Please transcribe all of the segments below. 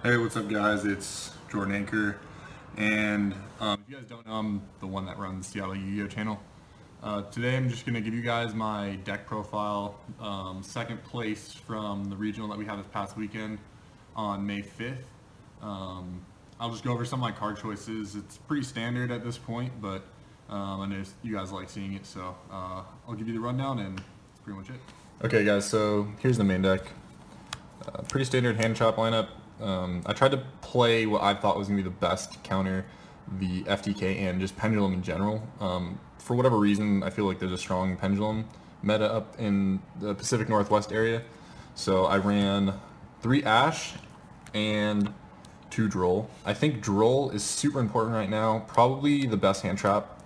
Hey, what's up guys? It's Jordan Anker, and if you guys don't know, I'm the one that runs the Yu-Gi-Oh channel. Today I'm just going to give you guys my deck profile, second place from the regional that we had this past weekend on May 5th. I'll just go over some of my card choices. It's pretty standard at this point, but I know you guys like seeing it, so I'll give you the rundown and that's pretty much it. Okay guys, so here's the main deck. Pretty standard hand chop lineup. I tried to play what I thought was going to be the best to counter the FTK and just Pendulum in general. For whatever reason, I feel like there's a strong Pendulum meta up in the Pacific Northwest area. So I ran 3 Ash and 2 Droll. I think Droll is super important right now, probably the best hand trap,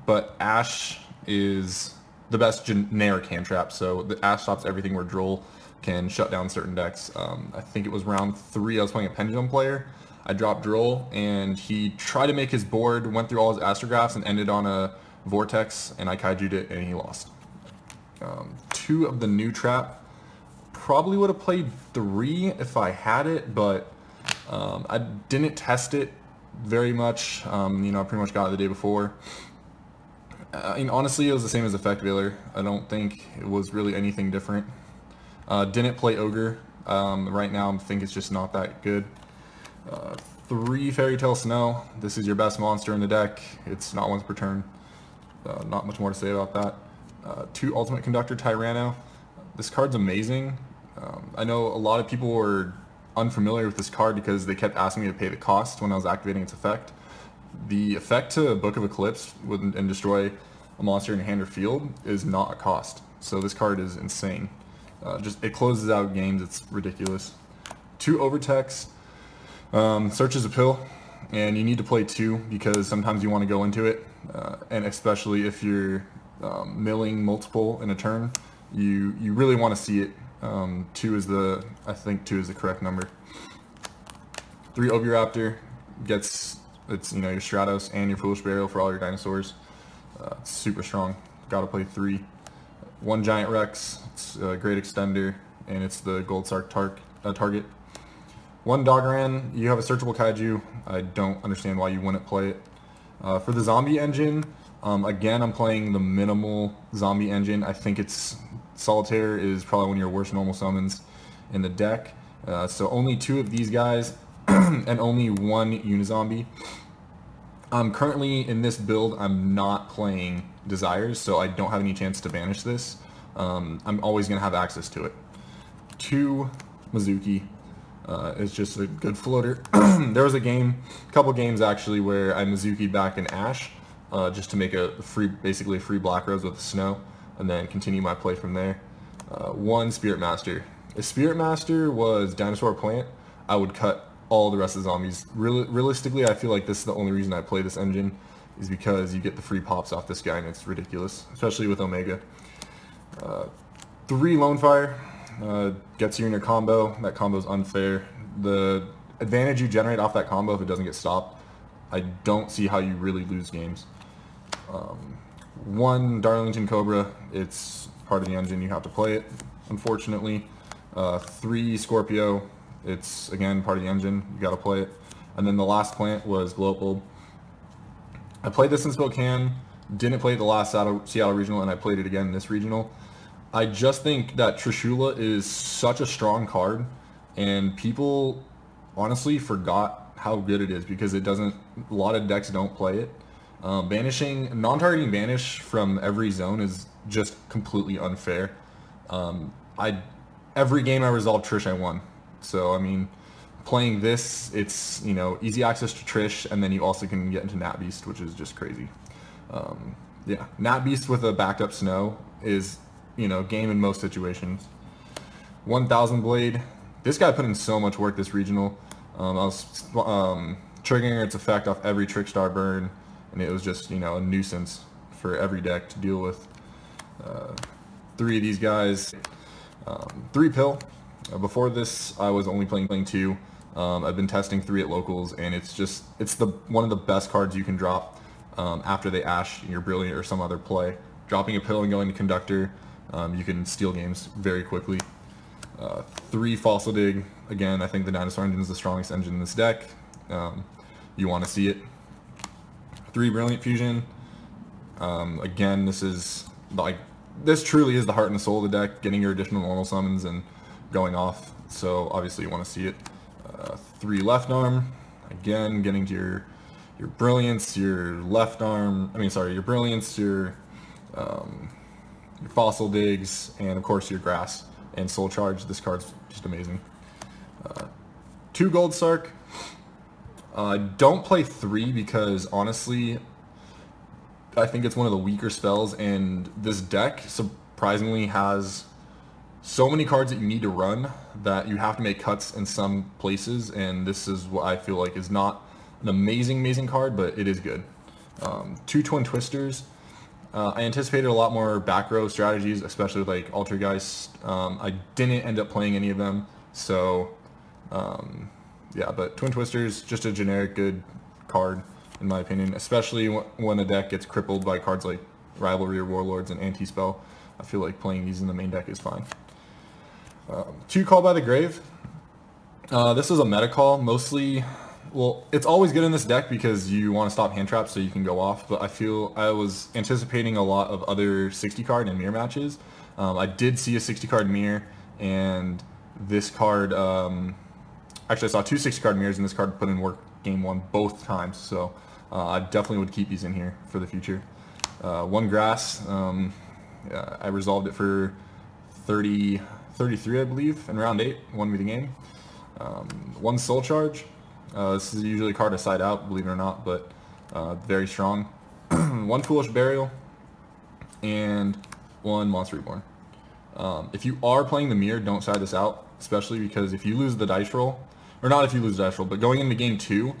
but Ash is the best generic hand trap. So the Ash stops everything where Droll can shut down certain decks. I think it was round 3, I was playing a Pendulum player. I dropped Droll, and he tried to make his board, went through all his astrographs, and ended on a Vortex, and I kaiju'd it, and he lost. 2 of the new trap. Probably would have played 3 if I had it, but I didn't test it very much. I pretty much got it the day before. Honestly, it was the same as Effect Veiler. I don't think it was really anything different. Didn't play Ogre. Right now I think it's just not that good. 3 Fairy Tale Snow. This is your best monster in the deck. It's not once per turn. Not much more to say about that. 2 Ultimate Conductor Tyranno. This card's amazing. I know a lot of people were unfamiliar with this card because they kept asking me to pay the cost when I was activating its effect. The effect to Book of Eclipse and destroy a monster in your hand or field is not a cost. So this card is insane. It closes out games. It's ridiculous. 2 Overtext. Search is a pill, and you need to play 2 because sometimes you want to go into it, and especially if you're milling multiple in a turn, you really want to see it. I think 2 is the correct number. 3 Oviraptor gets your Stratos and your Foolish Burial for all your dinosaurs. It's super strong. Gotta play 3. 1 Giant Rex, it's a great extender, and it's the Gold Sark target. 1 Dogran, you have a searchable kaiju. I don't understand why you wouldn't play it. For the zombie engine, again, I'm playing the minimal zombie engine. I think it's Solitaire is probably one of your worst normal summons in the deck. So only 2 of these guys and only 1 Unizombie. Currently in this build, I'm not playing Desires, so I don't have any chance to banish this. I'm always going to have access to it. 2 Mizuki is just a good floater. There was a couple games actually, where I Mizuki back in Ash just to make basically a free Black Rose with Snow, and then continue my play from there. 1 Spirit Master. If Spirit Master was Dinosaur Plant, I would cut all the rest of the zombies. Realistically, I feel like this is the only reason I play this engine, is because you get the free pops off this guy, and it's ridiculous, especially with Omega. 3 Lone Fire gets you in your combo. That combo is unfair. The advantage you generate off that combo, if it doesn't get stopped, I don't see how you really lose games. 1 Darlington Cobra, it's part of the engine, you have to play it, unfortunately. 3 Scorpio, it's again part of the engine, you gotta play it. And then the last plant was Glow Bulb. I played this in Spokane, didn't play it the last Seattle Regional, and I played it again in this Regional. I just think that Trishula is such a strong card, and people honestly forgot how good it is because a lot of decks don't play it. Banishing, non-targeting banish from every zone is just completely unfair. Every game I resolved Trish, I won. So, playing this, it's, easy access to Trish, and then you also can get into Nat Beast, which is just crazy. Yeah, Nat Beast with a backed up Snow is, game in most situations. 1000 Blade. This guy put in so much work this regional. I was triggering its effect off every Trickstar burn, and it was just, a nuisance for every deck to deal with. 3 of these guys. 3 Pill. Before this, I was only playing 2. I've been testing 3 at locals, and it's one of the best cards you can drop after they Ash your Brilliant or some other play. Dropping a Pill and going to Conductor, you can steal games very quickly. 3 Fossil Dig. Again, I think the Dinosaur Engine is the strongest engine in this deck. You want to see it. 3 Brilliant Fusion. Again, this truly is the heart and soul of the deck, getting your additional normal summons and going off. So obviously you want to see it. 3 Left Arm. Again, getting to your Brilliance, your Left Arm. Your Brilliance, your Fossil Digs, and of course your Grass and Soul Charge. This card's just amazing. 2 Gold Sark. Don't play 3 because honestly, I think it's one of the weaker spells, and this deck surprisingly has so many cards that you need to run that you have to make cuts in some places, and this is what I feel like is not an amazing card, but it is good. 2 Twin Twisters. I anticipated a lot more back row strategies, especially with like Altergeist. I didn't end up playing any of them, so yeah, but Twin Twisters, just a generic good card in my opinion, especially when a deck gets crippled by cards like Rivalry or Warlords and Anti-Spell. I feel like playing these in the main deck is fine. 2 Call by the Grave. This is a meta call, mostly. Well, it's always good in this deck because you want to stop hand traps so you can go off, but I was anticipating a lot of other 60 card and mirror matches. I did see a 60 card mirror, and this card, actually I saw 2 60 card mirrors, and this card put in work game 1 both times, so I definitely would keep these in here for the future. 1 Grass. Yeah, I resolved it for 33, I believe, in round 8, won me the game. 1 Soul Charge. This is usually a card to side out, believe it or not, but very strong. 1 Foolish Burial, and 1 Monster Reborn. If you are playing the mirror, don't side this out, especially because if you lose the dice roll, or not if you lose the dice roll, but going into game 2,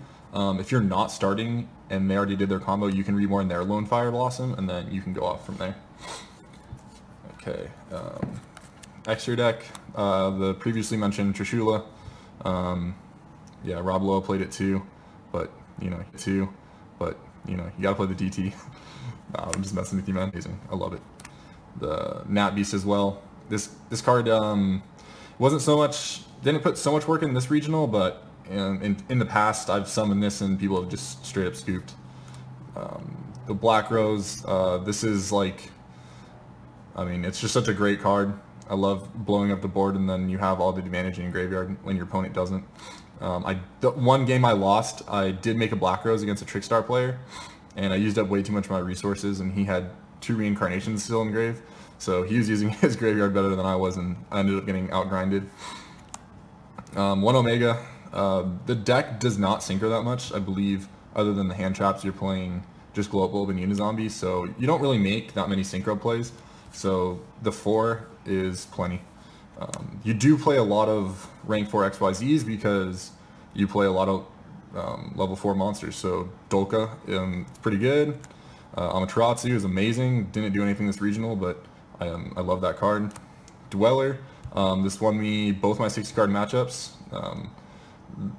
if you're not starting and they already did their combo, you can reborn their Lone Fire Blossom, and then you can go off from there. Okay, extra deck, the previously mentioned Trishula. Yeah, Rob Lowe played it too, but you gotta play the DT. I'm just messing with you, man. Amazing, I love it. The Nat Beast as well. This card didn't put so much work in this regional, but in the past I've summoned this and people have just straight up scooped. The Black Rose. This is like, it's just such a great card. I love blowing up the board, and then you have all the advantage in your graveyard when your opponent doesn't. The one game I lost, I did make a Black Rose against a Trickstar player, and I used up way too much of my resources, and he had 2 Reincarnations still in grave, so he was using his graveyard better than I was, and I ended up getting outgrinded. 1 Omega. The deck does not synchro that much, I believe, other than the hand traps. You're playing just Glow Up Bulb and Unizombie, so you don't really make that many synchro plays, so the 4 is plenty. You do play a lot of rank 4 XYZs because you play a lot of level 4 monsters. So Dolka, pretty good. Amaterasu is amazing. Didn't do anything this regional, but I love that card. Dweller. This won me both my 60 card matchups.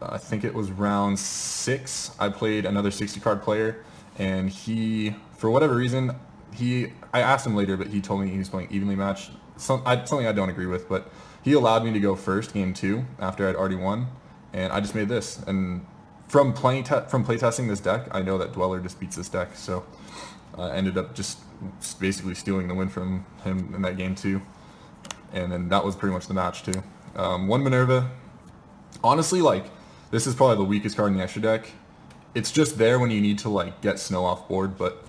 I think it was round 6. I played another 60 card player, and he, for whatever reason, I asked him later, but he told me he was playing evenly matched. Something I don't agree with, but he allowed me to go first game 2 after I'd already won, and I just made this. And from playtesting this deck, I know that Dweller just beats this deck, so I ended up just basically stealing the win from him in that game 2, and then that was pretty much the match too. 1 Minerva. Honestly, this is probably the weakest card in the extra deck. It's just there when you need to get Snow off board, but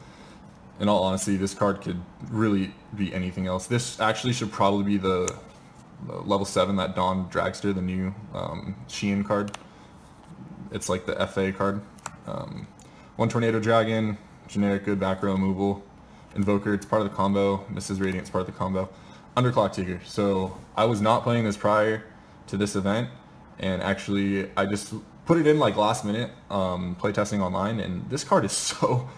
in all honesty, this card could really be anything else. This actually should probably be the level 7, that Dawn Dragster, the new Shein card. It's like the FA card. 1 Tornado Dragon, generic good back row removal. Invoker, it's part of the combo. Mrs. Radiant, it's part of the combo. Underclock Tigger. So I was not playing this prior to this event, and actually I just put it in last minute playtesting online, and this card is so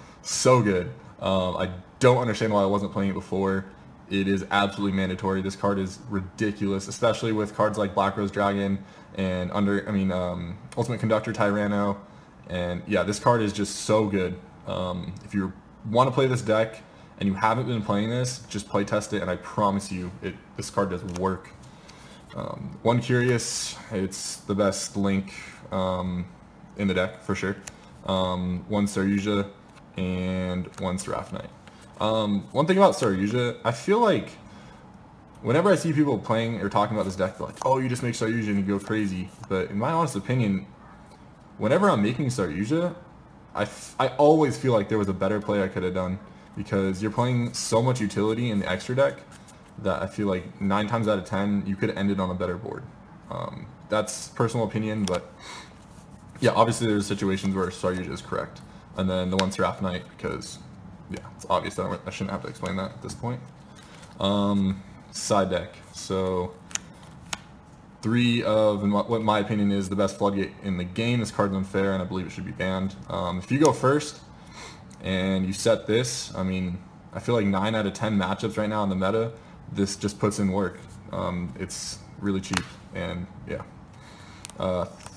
good. I don't understand why I wasn't playing it before. It is absolutely mandatory. This card is ridiculous, especially with cards like Black Rose Dragon and Ultimate Conductor Tyranno. And yeah, this card is just so good. If you want to play this deck and you haven't been playing this, just play test it, and I promise you, this card does work. One Curious, it's the best Link in the deck for sure. One Saryuja and one Seraph Knight. One thing about Saryuja, I feel like whenever I see people playing or talking about this deck, they're like, oh, you just make Saryuja and you go crazy. But in my honest opinion, whenever I'm making Saryuja, I always feel like there was a better play I could have done, because you're playing so much utility in the extra deck that I feel like 9 times out of 10 you could have ended on a better board. That's personal opinion, but yeah, obviously there's situations where Saryuja is correct. And then the one Seraph Knight, because yeah, it's obvious that I shouldn't have to explain that at this point. Side deck. So 3 of what my opinion is the best floodgate in the game. This card's unfair and I believe it should be banned. If you go first and you set this, I mean, I feel like 9 out of 10 matchups right now in the meta, this just puts in work. It's really cheap, and yeah.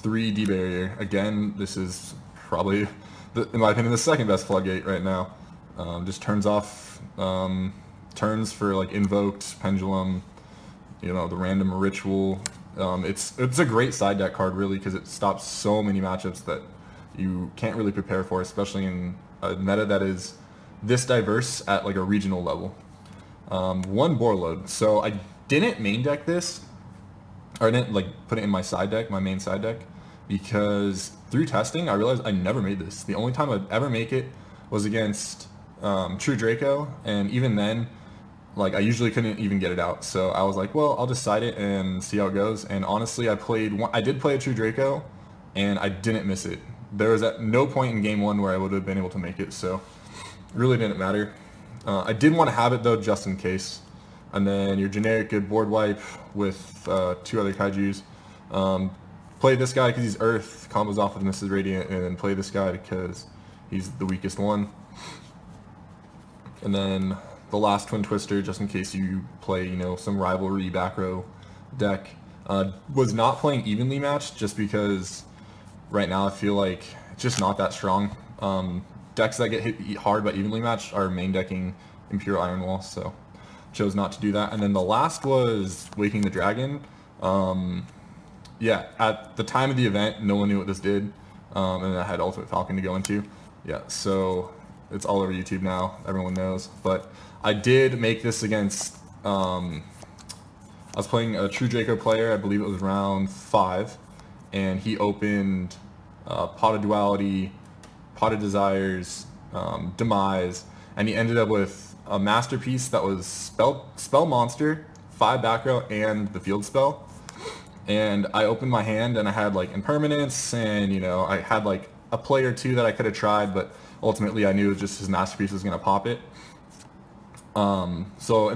3 D barrier. Again, this is probably, in my opinion, the second best floodgate right now. Just turns off turns for like invoked, pendulum, you know, the random ritual. It's a great side deck card really, because it stops so many matchups that you can't really prepare for, especially in a meta that is this diverse at like a regional level. 1 Borload. So I didn't main deck this, or I didn't like put it in my side deck, my main side deck, because through testing I realized I never made this. The only time I'd ever make it was against True Draco, and even then, like, I usually couldn't even get it out. So I was like, well, I'll just side it and see how it goes. And honestly, I did play a True Draco, and I didn't miss it. There was at no point in game 1 where I would have been able to make it, so it really didn't matter. I did want to have it though, just in case. And then your generic good board wipe with 2 other kaijus. Play this guy because he's Earth, combos off with Mrs. Radiant, and then play this guy because he's the weakest one. And then the last Twin Twister, just in case you play, you know, some rivalry back row deck. Was not playing evenly matched just because right now I feel like it's just not that strong. Decks that get hit hard but evenly matched are main decking Imperial Iron Wall, so chose not to do that. And then the last was Waking the Dragon. Yeah, at the time of the event, no one knew what this did, and I had Ultimate Falcon to go into. Yeah, so it's all over YouTube now, everyone knows. But I did make this against, I was playing a True Draco player, I believe it was round 5, and he opened Pot of Duality, Pot of Desires, Demise, and he ended up with a masterpiece that was Spell Monster, 5 back row, and the field spell. And I opened my hand and I had like Impermanence, and you know, I had like a play or 2 that I could have tried, but ultimately I knew just his masterpiece was going to pop it. And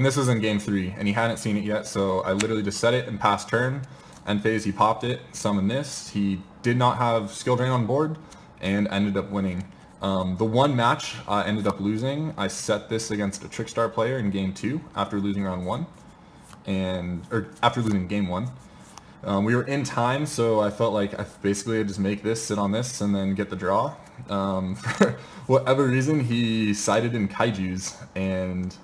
this was in game 3, and he hadn't seen it yet, so I literally just set it and passed turn. End phase, he popped it, summoned this. He did not have skill drain on board, and ended up winning. The one match I ended up losing, I set this against a Trickstar player in game 2 after losing round 1, or after losing game 1. We were in time, so I felt like I basically had just make this, sit on this, and then get the draw. For whatever reason, he sided in kaijus, and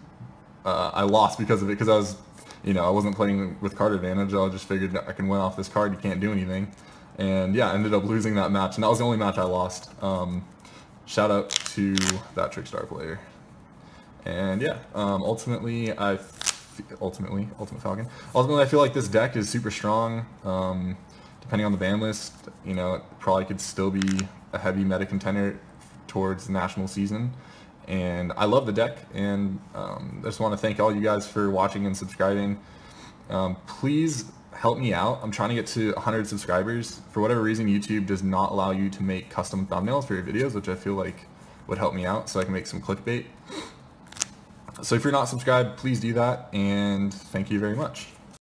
I lost because of it, because I was, you know, I wasn't playing with card advantage. I just figured I can win off this card, you can't do anything. And yeah, I ended up losing that match, and that was the only match I lost. Shout out to that Trickstar player. And yeah, ultimately, Ultimate Falcon. Ultimately, I feel like this deck is super strong. Depending on the ban list, you know, it probably could still be a heavy meta contender towards the national season. And I love the deck, and I just want to thank all you guys for watching and subscribing. Please help me out. I'm trying to get to 100 subscribers. For whatever reason, YouTube does not allow you to make custom thumbnails for your videos, which I feel like would help me out so I can make some clickbait. So if you're not subscribed, please do that, and thank you very much.